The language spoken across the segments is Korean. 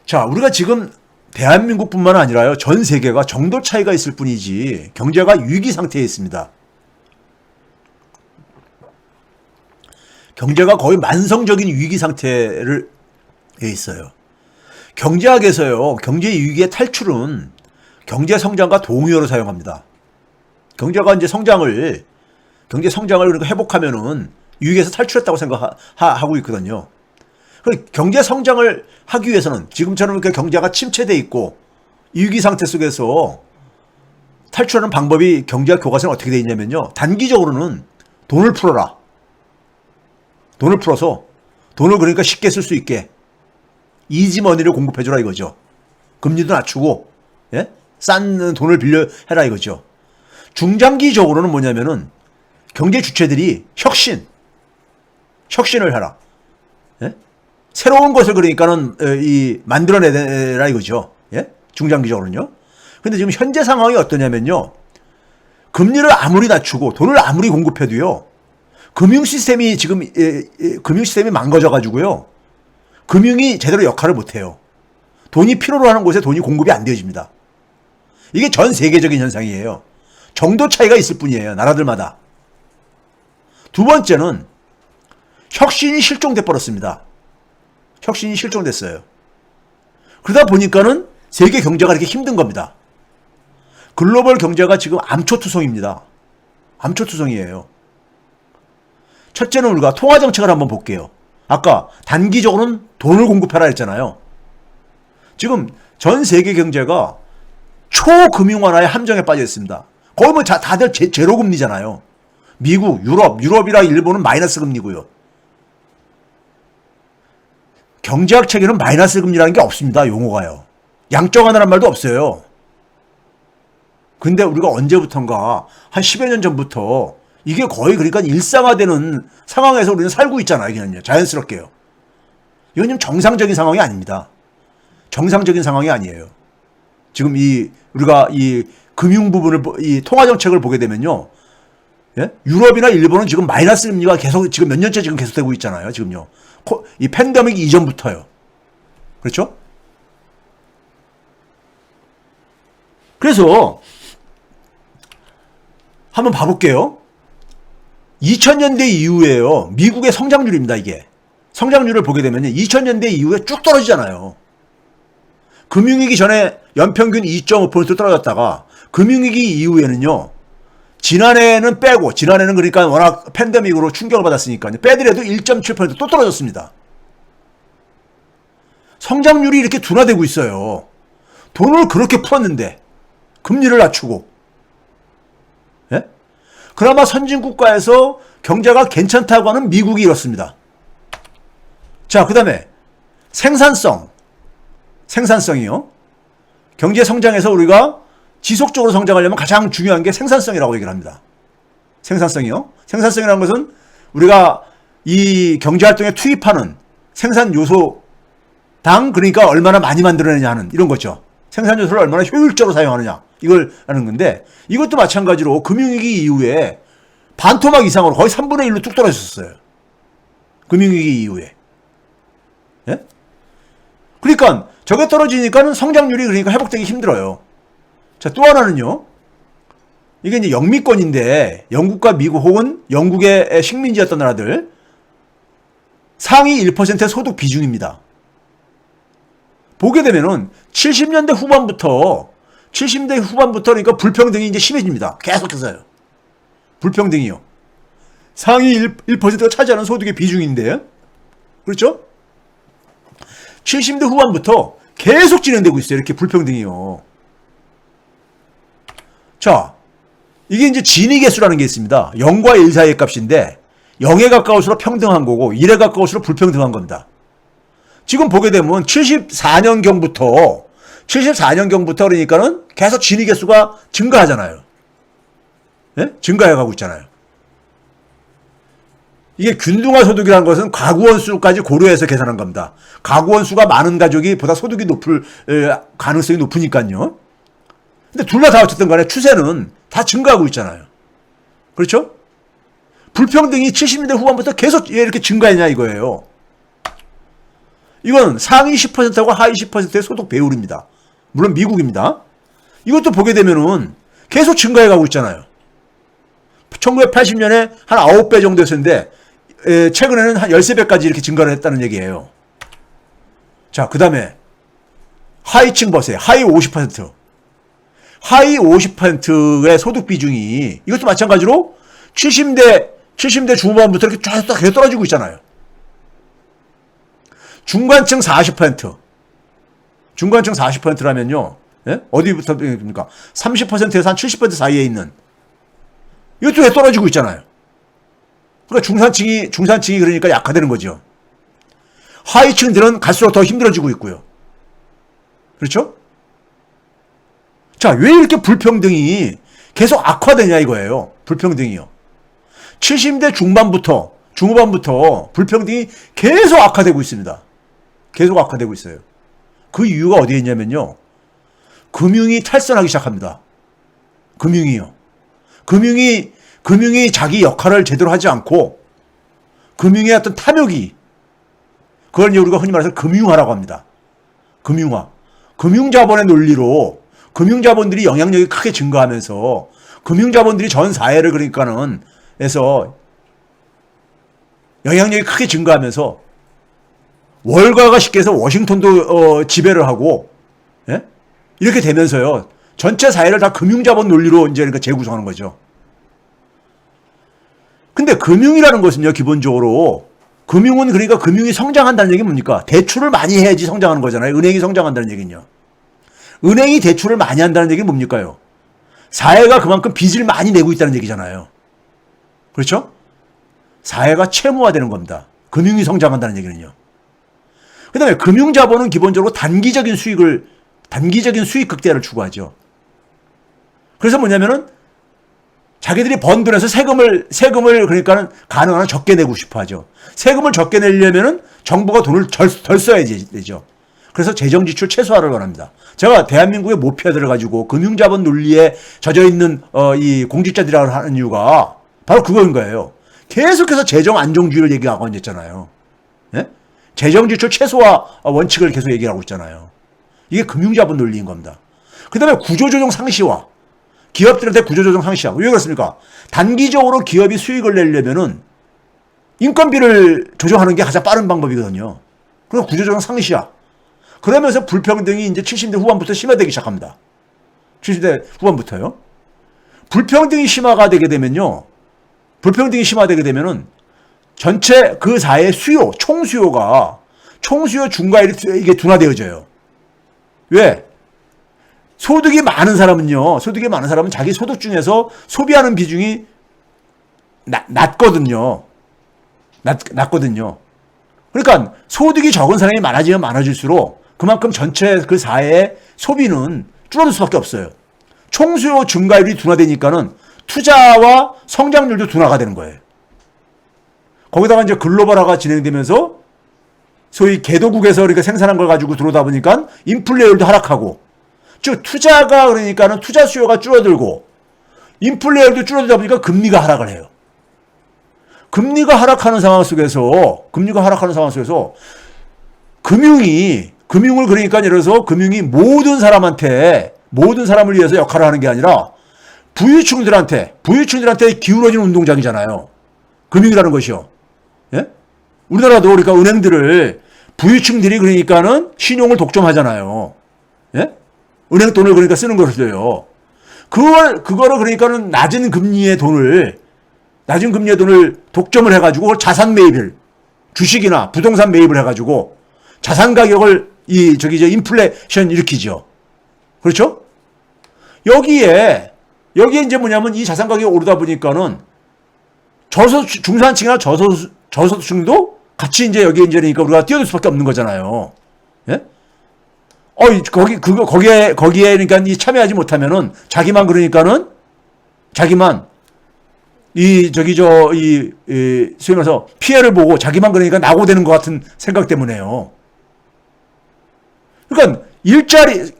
자, 우리가 지금 대한민국뿐만 아니라요, 전 세계가 정도 차이가 있을 뿐이지 경제가 위기 상태에 있습니다. 경제가 거의 만성적인 위기 상태에 있어요. 경제학에서요, 경제 위기의 탈출은 경제 성장과 동의어를 사용합니다. 경제가 이제 경제 성장을 그러니까 회복하면은 위기에서 탈출했다고 생각하고 있거든요. 경제 성장을 하기 위해서는 지금처럼 이렇게 경제가 침체돼 있고 위기 상태 속에서 탈출하는 방법이 경제학 교과서는 어떻게 되어 있냐면요. 단기적으로는 돈을 풀어라. 돈을 풀어서 돈을 그러니까 쉽게 쓸 수 있게 이지머니를 공급해주라 이거죠. 금리도 낮추고, 예? 싼 돈을 빌려 해라 이거죠. 중장기적으로는 뭐냐면은 경제 주체들이 혁신을 해라. 예? 새로운 것을 그러니까는 만들어내라 이거죠. 예? 중장기적으로는요. 근데 지금 현재 상황이 어떠냐면요. 금리를 아무리 낮추고 돈을 아무리 공급해도요. 금융 시스템이 망가져 가지고요. 금융이 제대로 역할을 못 해요. 돈이 필요로 하는 곳에 돈이 공급이 안 되어집니다. 이게 전 세계적인 현상이에요. 정도 차이가 있을 뿐이에요. 나라들마다. 두 번째는 혁신이 실종돼 버렸습니다. 혁신이 실종됐어요. 그러다 보니까는 세계 경제가 이렇게 힘든 겁니다. 글로벌 경제가 지금 암초투성입니다. 암초투성이에요. 첫째는 우리가 통화정책을 한번 볼게요. 아까 단기적으로는 돈을 공급해라 했잖아요. 지금 전 세계 경제가 초금융완화의 함정에 빠져 있습니다. 거의 뭐 다들 제로금리잖아요. 미국, 유럽이랑 일본은 마이너스 금리고요. 경제학 책에는 마이너스 금리라는 게 없습니다. 용어가요. 양적완화라는 말도 없어요. 근데 우리가 언제부턴가 한 10여 년 전부터 이게 거의 그러니까 일상화되는 상황에서 우리는 살고 있잖아요. 그냥요. 자연스럽게요. 이건 좀 정상적인 상황이 아닙니다. 정상적인 상황이 아니에요. 지금 우리가 이 금융 부분을, 이 통화정책을 보게 되면요. 예? 유럽이나 일본은 지금 마이너스 금리가 계속 지금 몇 년째 지금 계속되고 있잖아요. 지금요. 이 팬데믹 이전부터요. 그렇죠? 그래서 한번 봐볼게요. 2000년대 이후에요. 미국의 성장률입니다. 이게. 성장률을 보게 되면 2000년대 이후에 쭉 떨어지잖아요. 금융위기 전에 연평균 2.5% 떨어졌다가 금융위기 이후에는요. 지난해는 그러니까 워낙 팬데믹으로 충격을 받았으니까요. 빼더라도 1.7%또 떨어졌습니다. 성장률이 이렇게 둔화되고 있어요. 돈을 그렇게 풀었는데 금리를 낮추고. 예? 그나마 선진국가에서 경제가 괜찮다고 하는 미국이 이렇습니다. 자, 그 다음에 생산성이요. 경제 성장에서 우리가 지속적으로 성장하려면 가장 중요한 게 생산성이라고 얘기를 합니다. 생산성이요. 생산성이라는 것은 우리가 이 경제활동에 투입하는 생산 요소당 그러니까 얼마나 많이 만들어내냐 하는 이런 거죠. 생산 요소를 얼마나 효율적으로 사용하느냐 이걸 하는 건데 이것도 마찬가지로 금융위기 이후에 반토막 이상으로 거의 3분의 1로 뚝 떨어졌었어요. 금융위기 이후에. 예? 그러니까 저게 떨어지니까는 성장률이 그러니까 회복되기 힘들어요. 자, 또 하나는요. 이게 이제 영미권인데 영국과 미국 혹은 영국의 식민지였던 나라들 상위 1%의 소득 비중입니다. 보게 되면은 70년대 후반부터 그러니까 불평등이 이제 심해집니다. 계속해서요. 불평등이요. 상위 1%가 차지하는 소득의 비중인데 그렇죠? 70년대 후반부터 계속 진행되고 있어요. 이렇게 불평등이요. 자, 이게 이제 진위계수라는 게 있습니다. 0과 1 사이의 값인데 0에 가까울수록 평등한 거고 1에 가까울수록 불평등한 겁니다. 지금 보게 되면 74년경부터 그러니까는 계속 진위계수가 증가하잖아요. 예? 증가해가고 있잖아요. 이게 균등화 소득이라는 것은 가구원 수까지 고려해서 계산한 겁니다. 가구원 수가 많은 가족이 보다 소득이 높을 가능성이 높으니까요. 근데 둘 다 어쨌든 간에 추세는 다 증가하고 있잖아요. 그렇죠? 불평등이 70년대 후반부터 계속 왜 이렇게 증가했냐 이거예요. 이건 상위 10%하고 하위 10%의 소득 배율입니다. 물론 미국입니다. 이것도 보게 되면은 계속 증가해 가고 있잖아요. 1980년에 한 9배 정도였었는데 최근에는 한 13배까지 이렇게 증가를 했다는 얘기예요. 자, 그 다음에 하위층 보세요. 하위 50%. 하위 50%의 소득 비중이 이것도 마찬가지로 70대 중반부터 이렇게 쫙 계속 떨어지고 있잖아요. 중간층 40%. 중간층 40%라면요. 예? 어디부터입니까? 30%에서 한 70% 사이에 있는 이것도 왜 떨어지고 있잖아요. 그러니까 중산층이 그러니까 약화되는 거죠. 하위층들은 갈수록 더 힘들어지고 있고요. 그렇죠? 자, 왜 이렇게 불평등이 계속 악화되냐 이거예요. 불평등이요. 70대 중후반부터 불평등이 계속 악화되고 있습니다. 계속 악화되고 있어요. 그 이유가 어디에 있냐면요. 금융이 탈선하기 시작합니다. 금융이요. 금융이 자기 역할을 제대로 하지 않고 금융의 어떤 탐욕이 그걸 이제 우리가 흔히 말해서 금융화라고 합니다. 금융화. 금융자본의 논리로 금융자본들이 영향력이 크게 증가하면서 금융자본들이 전 사회를 그러니까는 해서 영향력이 크게 증가하면서 월가가 쉽게 해서 워싱턴도 지배를 하고 예? 이렇게 되면서요. 전체 사회를 다 금융자본 논리로 이제 그러니까 재구성하는 거죠. 근데 금융이라는 것은요, 기본적으로 금융은 그러니까 금융이 성장한다는 얘기는 뭡니까? 대출을 많이 해야지 성장하는 거잖아요. 은행이 성장한다는 얘기는요. 은행이 대출을 많이 한다는 얘기는 뭡니까요? 사회가 그만큼 빚을 많이 내고 있다는 얘기잖아요. 그렇죠? 사회가 채무화되는 겁니다. 금융이 성장한다는 얘기는요. 그 다음에 금융자본은 기본적으로 단기적인 수익 극대화를 추구하죠. 그래서 뭐냐면은 자기들이 번 돈에서 세금을 그러니까는 가능한 한 적게 내고 싶어 하죠. 세금을 적게 내려면은 정부가 돈을 덜 써야 되죠. 그래서 재정 지출 최소화를 원합니다. 제가 대한민국의 모피아들을 가지고 금융자본 논리에 젖어 있는 이 공직자들이라고 하는 이유가 바로 그거인 거예요. 계속해서 재정 안정주의를 얘기하고 있잖아요. 예? 재정 지출 최소화 원칙을 계속 얘기하고 있잖아요. 이게 금융자본 논리인 겁니다. 그 다음에 구조조정 상시화. 기업들한테 구조조정 상시화. 왜 그렇습니까? 단기적으로 기업이 수익을 내려면은 인건비를 조정하는 게 가장 빠른 방법이거든요. 그래서 구조조정 상시화. 그러면서 불평등이 이제 70대 후반부터 심화되기 시작합니다. 70대 후반부터요. 불평등이 심화가 되게 되면요. 불평등이 심화되게 되면은 전체 그 사회의 총수요 중과율이 이게 둔화되어져요. 왜? 소득이 많은 사람은 자기 소득 중에서 소비하는 비중이 낮거든요. 그러니까 소득이 적은 사람이 많아지면 많아질수록 그만큼 전체 그 사회의 소비는 줄어들 수밖에 없어요. 총수요 증가율이 둔화되니까는 투자와 성장률도 둔화가 되는 거예요. 거기다가 이제 글로벌화가 진행되면서 소위 개도국에서 그러니까 생산한 걸 가지고 들어오다 보니까 인플레율도 하락하고, 즉 투자가 그러니까는 투자 수요가 줄어들고 인플레율도 줄어들다 보니까 금리가 하락을 해요. 금리가 하락하는 상황 속에서 금융을 그러니까 예를 들어서 금융이 모든 사람을 위해서 역할을 하는 게 아니라 부유층들한테 기울어진 운동장이잖아요. 금융이라는 것이요. 예? 우리나라도 그러니까 은행들을 부유층들이 그러니까는 신용을 독점하잖아요. 예? 은행 돈을 그러니까 쓰는 것을요. 그거를 그러니까는 낮은 금리의 돈을 독점을 해가지고 자산 매입을, 주식이나 부동산 매입을 해가지고 자산 가격을 인플레이션 일으키죠. 그렇죠? 여기에 이제 뭐냐면 이 자산 가격이 오르다 보니까는 중산층이나 저소득층도 같이 이제 여기에 이제 그러니까 우리가 뛰어들 수밖에 없는 거잖아요. 예? 거기에 그러니까 참여하지 못하면은 자기만 소위 말해서 피해를 보고 자기만 그러니까 낙오되는 것 같은 생각 때문에요. 그러니까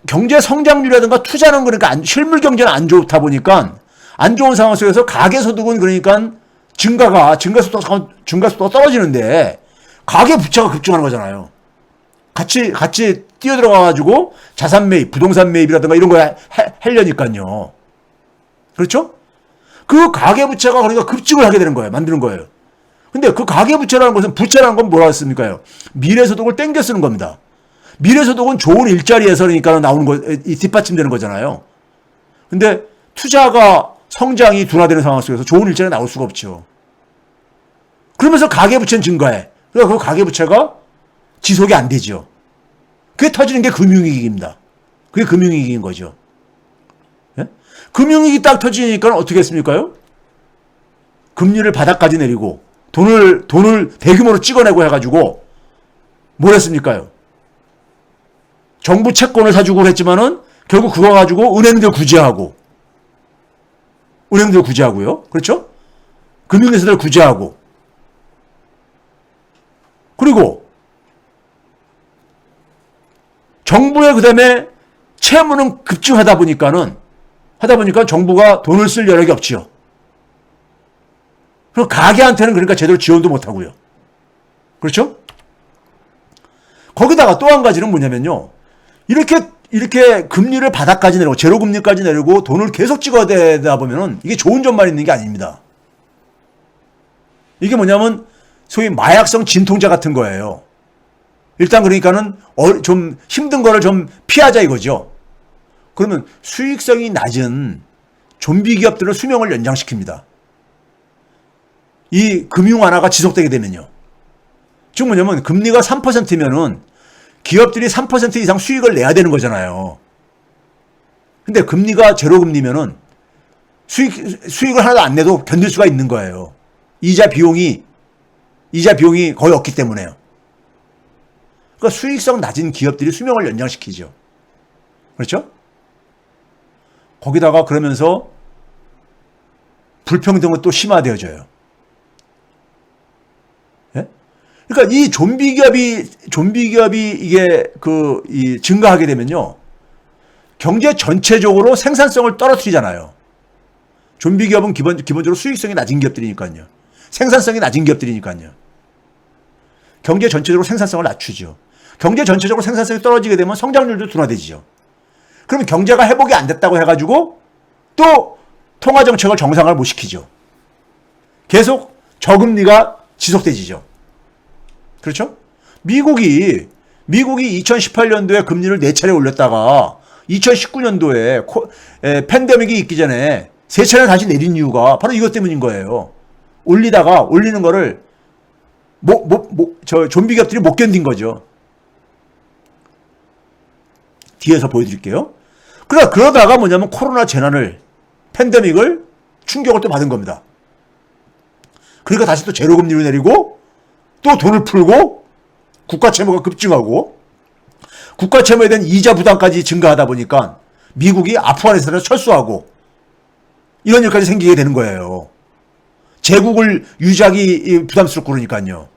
경제 성장률이라든가 투자는 그러니까 실물 경제는 안 좋다 보니까 안 좋은 상황 속에서 가계소득은 그러니까 증가속도가 떨어지는데 가계 부채가 급증하는 거잖아요. 같이 뛰어들어가가지고 자산 매입, 부동산 매입이라든가 이런 거 하려니까요. 그렇죠? 그 가계부채가 그러니까 급증을 하게 되는 거예요. 만드는 거예요. 근데 그 가계부채라는 것은, 부채라는 건 뭐라 했습니까요? 미래소득을 땡겨 쓰는 겁니다. 미래소득은 좋은 일자리에서 그러니까 나오는 거, 이 뒷받침되는 거잖아요. 근데 투자가 성장이 둔화되는 상황 속에서 좋은 일자리가 나올 수가 없죠. 그러면서 가계부채는 증가해. 그러니까 그 가계부채가 지속이 안 되죠. 그게 터지는 게 금융위기입니다. 그게 금융위기인 거죠. 예? 금융위기 딱 터지니까 어떻게 했습니까요? 금리를 바닥까지 내리고 돈을 대규모로 찍어내고 해가지고 뭘 했습니까요? 정부 채권을 사주고 했지만은 결국 그거 가지고 은행들 구제하고요. 그렇죠? 금융회사들 구제하고. 그리고 정부의 그다음에 채무는 급증하다 보니까 정부가 돈을 쓸 여력이 없지요. 그리고 가게한테는 그러니까 제대로 지원도 못 하고요. 그렇죠? 거기다가 또 한 가지는 뭐냐면요. 이렇게 금리를 바닥까지 내리고 제로 금리까지 내리고 돈을 계속 찍어대다 보면은 이게 좋은 점만 있는 게 아닙니다. 이게 뭐냐면 소위 마약성 진통제 같은 거예요. 일단 그러니까는 좀 힘든 거를 좀 피하자 이거죠. 그러면 수익성이 낮은 좀비 기업들은 수명을 연장시킵니다. 이 금융 완화가 지속되게 되면요. 즉 뭐냐면 금리가 3%면은 기업들이 3% 이상 수익을 내야 되는 거잖아요. 근데 금리가 제로 금리면은 수익을 하나도 안 내도 견딜 수가 있는 거예요. 이자 비용이 거의 없기 때문에요. 그러니까 수익성 낮은 기업들이 수명을 연장시키죠. 그렇죠? 거기다가 그러면서 불평등은 또 심화되어져요. 예? 그러니까 이 좀비 기업이 이게 증가하게 되면요. 경제 전체적으로 생산성을 떨어뜨리잖아요. 좀비 기업은 기본적으로 수익성이 낮은 기업들이니까요. 생산성이 낮은 기업들이니까요. 경제 전체적으로 생산성을 낮추죠. 경제 전체적으로 생산성이 떨어지게 되면 성장률도 둔화되지요. 그러면 경제가 회복이 안 됐다고 해가지고 또 통화정책을 정상화를 못 시키죠. 계속 저금리가 지속되지죠. 그렇죠? 미국이 2018년도에 금리를 4차례 올렸다가 2019년도에 팬데믹이 있기 전에 3차례 다시 내린 이유가 바로 이것 때문인 거예요. 올리는 거를 좀비 기업들이 못 견딘 거죠. 뒤에서 보여드릴게요. 그러다가 뭐냐면 코로나 팬데믹을 충격을 또 받은 겁니다. 그러니까 다시 또 제로 금리를 내리고 또 돈을 풀고 국가 채무가 급증하고 국가 채무에 대한 이자 부담까지 증가하다 보니까 미국이 아프가니스탄을 철수하고 이런 일까지 생기게 되는 거예요. 제국을 유지하기 부담스럽고 그러니까요.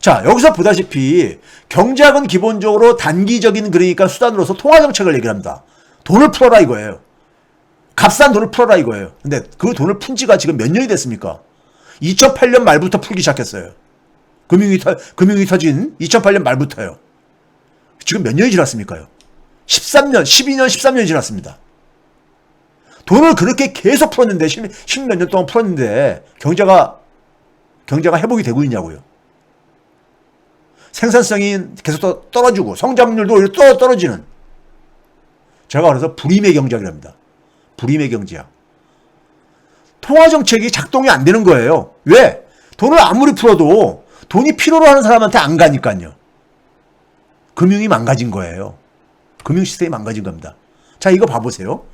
자, 여기서 보다시피 경제학은 기본적으로 단기적인 그러니까 수단으로서 통화정책을 얘기를 합니다. 돈을 풀어라 이거예요. 값싼 돈을 풀어라 이거예요. 근데 그 돈을 푼 지가 지금 몇 년이 됐습니까? 2008년 말부터 풀기 시작했어요. 금융이 터진 2008년 말부터요. 지금 몇 년이 지났습니까요? 12년, 13년이 지났습니다. 돈을 그렇게 계속 풀었는데, 10몇 년 동안 풀었는데, 경제가 회복이 되고 있냐고요. 생산성이 계속 떨어지고, 성장률도 오히려 떨어지는. 제가 그래서 불임의 경제학이라 합니다. 불임의 경제학. 통화정책이 작동이 안 되는 거예요. 왜? 돈을 아무리 풀어도 돈이 필요로 하는 사람한테 안 가니까요. 금융이 망가진 거예요. 금융 시스템이 망가진 겁니다. 자, 이거 봐보세요.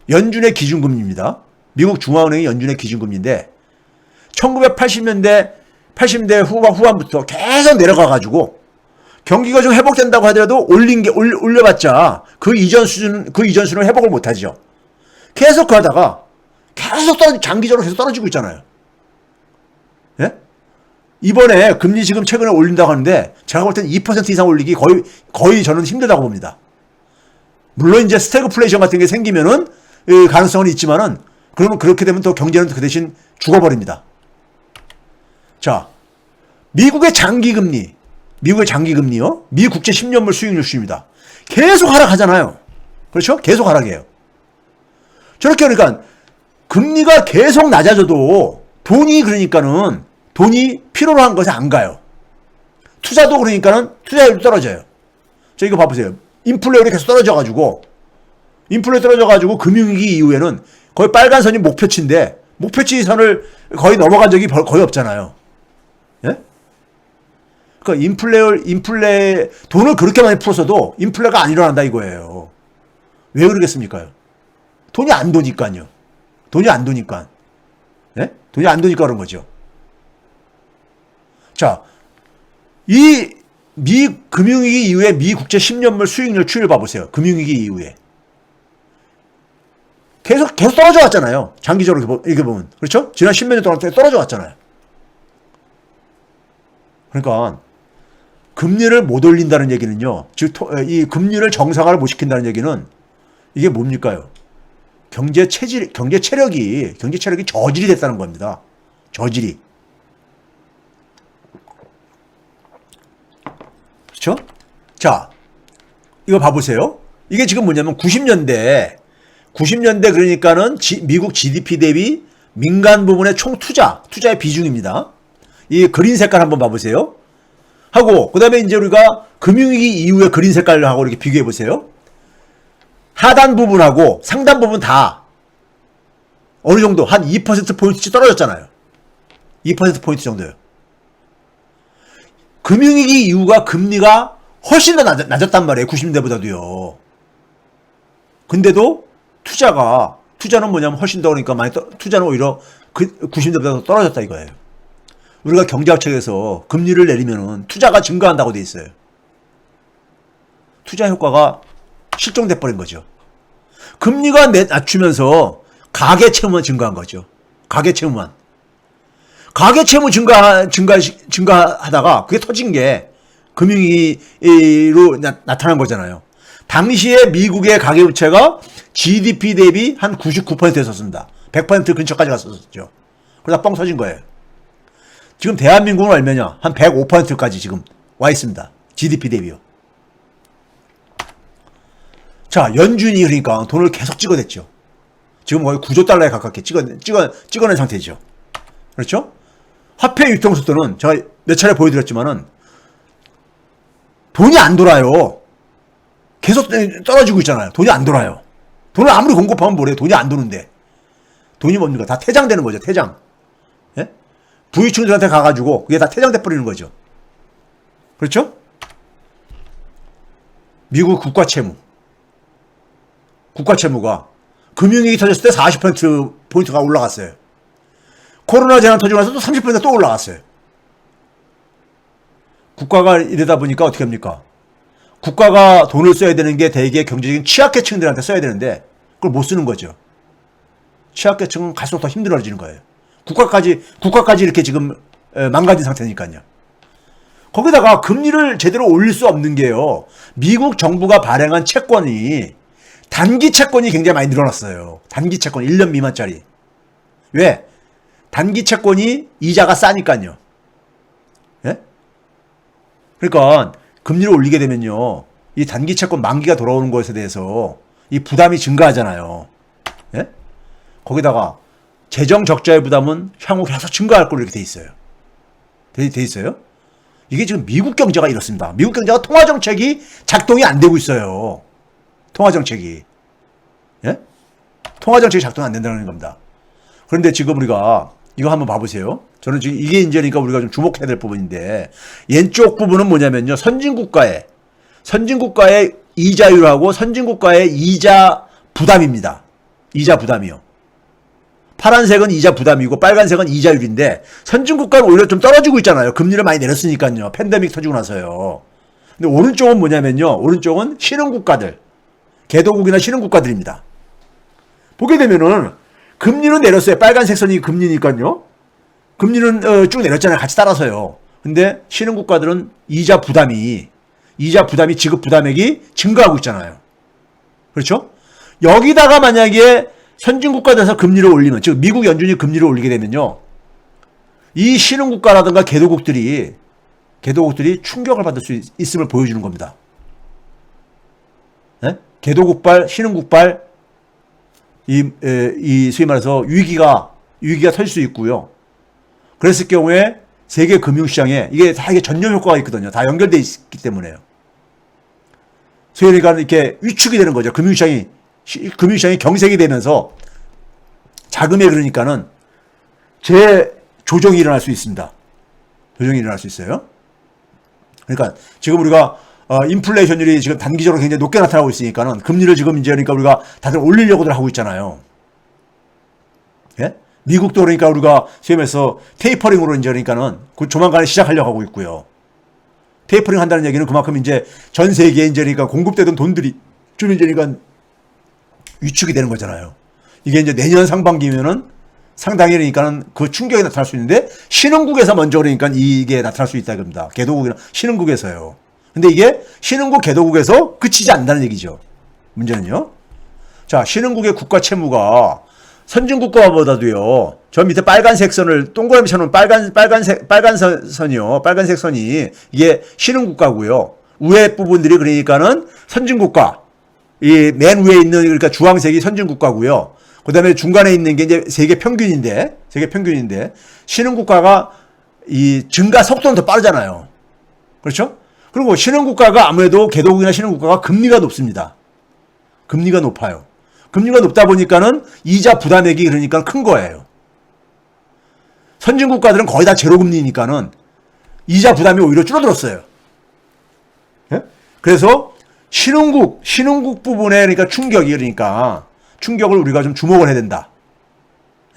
연준의 기준금리입니다. 미국 중앙은행의 연준의 기준금리인데 1980년대 후반부터 계속 내려가가지고 경기가 좀 회복된다고 하더라도 올려봤자 그 이전 수준을 회복을 못하죠. 계속 그러다가 장기적으로 계속 떨어지고 있잖아요. 예? 이번에 금리 지금 최근에 올린다고 하는데 제가 볼 때는 2% 이상 올리기 거의 저는 힘들다고 봅니다. 물론 이제 스태그플레이션 같은 게 생기면은 가능성은 있지만은 그러면 그렇게 되면 또 경제는 그 대신 죽어버립니다. 자, 미국의 장기 금리 미국의 장기금리요. 미 국채 10년물 수익률 수입니다. 계속 하락하잖아요. 그렇죠? 계속 하락해요. 저렇게 그러니까 금리가 계속 낮아져도 돈이 필요로 한 것에 안 가요. 투자도 그러니까는 투자율도 떨어져요. 저 이거 봐보세요. 인플레율이 계속 떨어져가지고 금융위기 이후에는 거의 빨간 선이 목표치인데 목표치 선을 거의 넘어간 적이 거의 없잖아요. 예? 그러니까 돈을 그렇게 많이 풀었어도 인플레가 안 일어난다 이거예요. 왜 그러겠습니까? 돈이 안 도니까요. 돈이 안 도니까. 예? 돈이 안 도니까 그런 거죠. 자, 이 미 금융위기 이후에 미 국채 10년물 수익률 추이를 봐보세요. 금융위기 이후에. 계속 떨어져 왔잖아요. 장기적으로 이렇게 보면. 그렇죠? 지난 10몇 년 동안 떨어져 왔잖아요. 그러니까, 금리를 못 올린다는 얘기는요. 즉, 이 금리를 정상화를 못 시킨다는 얘기는 이게 뭡니까요? 경제 체력이 저질이 됐다는 겁니다. 저질이. 그렇죠? 자, 이거 봐보세요. 이게 지금 뭐냐면 90년대 그러니까는 미국 GDP 대비 민간 부문의 총 투자의 비중입니다. 이 그린 색깔 한번 봐보세요. 하고 그다음에 이제 우리가 금융위기 이후의 그린 색깔하고 이렇게 비교해 보세요. 하단 부분하고 상단 부분 다 어느 정도 한 2%포인트씩 떨어졌잖아요. 2%포인트 정도요. 금융위기 이후가 금리가 훨씬 더 낮았단 말이에요. 90년대보다도요. 근데도 투자는 뭐냐면 훨씬 더 그러니까 투자는 오히려 90년대보다 떨어졌다 이거예요. 우리가 경제학책에서 금리를 내리면은 투자가 증가한다고 돼 있어요. 투자 효과가 실종돼 버린 거죠. 금리가 낮추면서 가계 채무만 증가한 거죠. 가계 채무 증가하다가 그게 터진 게 금융위기로 나타난 거잖아요. 당시에 미국의 가계부채가 GDP 대비 한 99%였었습니다. 100% 근처까지 갔었죠. 그러다 뻥 터진 거예요. 지금 대한민국은 얼마냐? 한 105%까지 지금 와 있습니다. GDP 대비요. 자, 연준이 그러니까 돈을 계속 찍어댔죠. 지금 거의 9조 달러에 가깝게 찍어낸 상태죠. 그렇죠? 화폐 유통 속도는 제가 몇 차례 보여드렸지만은 돈이 안 돌아요. 계속 떨어지고 있잖아요. 돈이 안 돌아요. 돈을 아무리 공급하면 뭐래요? 돈이 안 도는데. 돈이 뭡니까? 다 퇴장되는 거죠. 퇴장. 예? 부유층들한테 가가지고 그게 다 퇴장돼 버리는 거죠. 그렇죠? 미국 국가 채무가 금융위기 터졌을 때 40%포인트가 올라갔어요. 코로나 재난 터지고 나서 또 30% 또 올라갔어요. 국가가 이러다 보니까 어떻게 합니까? 국가가 돈을 써야 되는 게 대개 경제적인 취약계층들한테 써야 되는데 그걸 못 쓰는 거죠. 취약계층은 갈수록 더 힘들어지는 거예요. 국가까지 이렇게 지금 망가진 상태니까요. 거기다가 금리를 제대로 올릴 수 없는 게요. 미국 정부가 발행한 채권이 단기 채권이 굉장히 많이 늘어났어요. 단기 채권 1년 미만짜리. 왜? 단기 채권이 이자가 싸니까요. 예? 그러니까 금리를 올리게 되면요. 이 단기 채권 만기가 돌아오는 것에 대해서 이 부담이 증가하잖아요. 예? 거기다가 재정 적자의 부담은 향후 계속 증가할 걸로 이렇게 돼 있어요. 돼 있어요? 이게 지금 미국 경제가 이렇습니다. 미국 경제가 통화정책이 작동이 안 되고 있어요. 통화정책이. 예? 통화정책이 작동 안 된다는 겁니다. 그런데 지금 우리가 이거 한번 봐보세요. 저는 지금 이게 이제 그러니까 우리가 좀 주목해야 될 부분인데 왼쪽 부분은 뭐냐면요. 선진국가의 이자율하고 선진국가의 이자 부담입니다. 이자 부담이요. 파란색은 이자 부담이고 빨간색은 이자율인데 선진국가는 오히려 좀 떨어지고 있잖아요. 금리를 많이 내렸으니까요. 팬데믹 터지고 나서요. 근데 오른쪽은 뭐냐면요. 오른쪽은 신흥국가들. 개도국이나 신흥국가들입니다. 보게 되면은 금리는 내렸어요. 빨간색 선이 금리니까요. 금리는 쭉 내렸잖아요. 같이 따라서요. 근데 신흥국가들은 이자 부담이 지급 부담액이 증가하고 있잖아요. 그렇죠? 여기다가 만약에 선진국가에서 금리를 올리면, 즉 미국 연준이 금리를 올리게 되면요. 이 신흥국가라든가 개도국들이 개도국들이 충격을 받을 수 있음을 보여주는 겁니다. 예? 개도국발, 신흥국발, 소위 말해서 위기가 터질 수 있고요. 그랬을 경우에 세계 금융시장에 이게 전염 효과가 있거든요. 다 연결되어 있기 때문에요. 소위 그러니까 이렇게 위축이 되는 거죠. 금융시장이 경색이 되면서 자금에 그러니까는 재조정이 일어날 수 있습니다. 조정이 일어날 수 있어요. 그러니까 지금 우리가 인플레이션율이 지금 단기적으로 굉장히 높게 나타나고 있으니까는 금리를 지금 이제 그러니까 우리가 다들 올리려고들 하고 있잖아요. 예? 미국도 그러니까 우리가 소위 말해서 테이퍼링으로 이제 그러니까는 조만간에 시작하려고 하고 있고요. 테이퍼링 한다는 얘기는 그만큼 이제 전 세계에 이제 그러니까 공급되던 돈들이 좀 이제 그러니까 위축이 되는 거잖아요. 이게 이제 내년 상반기면은 상당히 그러니까는 그 충격이 나타날 수 있는데 신흥국에서 먼저 그러니까 이게 나타날 수 있다 이겁니다. 개도국이나 신흥국에서요. 근데 이게 신흥국 개도국에서 그치지 않는다는 얘기죠. 문제는요. 자, 신흥국의 국가 채무가 선진국가보다도요. 저 밑에 빨간색 선을 동그라미 쳐놓은 선이요. 빨간색 선이 이게 신흥국가고요. 위에 부분들이 그러니까는 선진국가. 이 맨 위에 있는 그러니까 주황색이 선진국가고요. 그다음에 중간에 있는 게 이제 세계 평균인데 신흥국가가 이 증가 속도는 더 빠르잖아요. 그렇죠? 그리고 신흥국가가 아무래도 개도국이나 신흥국가가 금리가 높습니다. 금리가 높아요. 금리가 높다 보니까는 이자 부담액이 그러니까 큰 거예요. 선진국가들은 거의 다 제로금리니까는 이자 부담이 오히려 줄어들었어요. 예? 그래서 신흥국 부분에 그러니까 충격을 우리가 좀 주목을 해야 된다.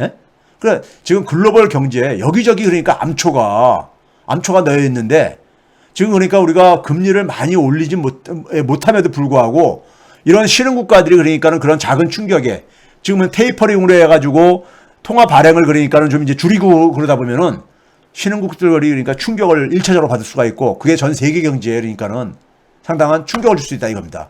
예? 그래 지금 글로벌 경제에 여기저기 그러니까 암초가 놓여 있는데 지금 그러니까 우리가 금리를 많이 올리지 못함에도 불구하고 이런 신흥국가들이 그러니까는 그런 작은 충격에 지금은 테이퍼링으로 해가지고 통화 발행을 그러니까는 좀 이제 줄이고 그러다 보면은 신흥국들이 그러니까 충격을 1차적으로 받을 수가 있고 그게 전 세계 경제에 그러니까는 상당한 충격을 줄 수 있다 이겁니다.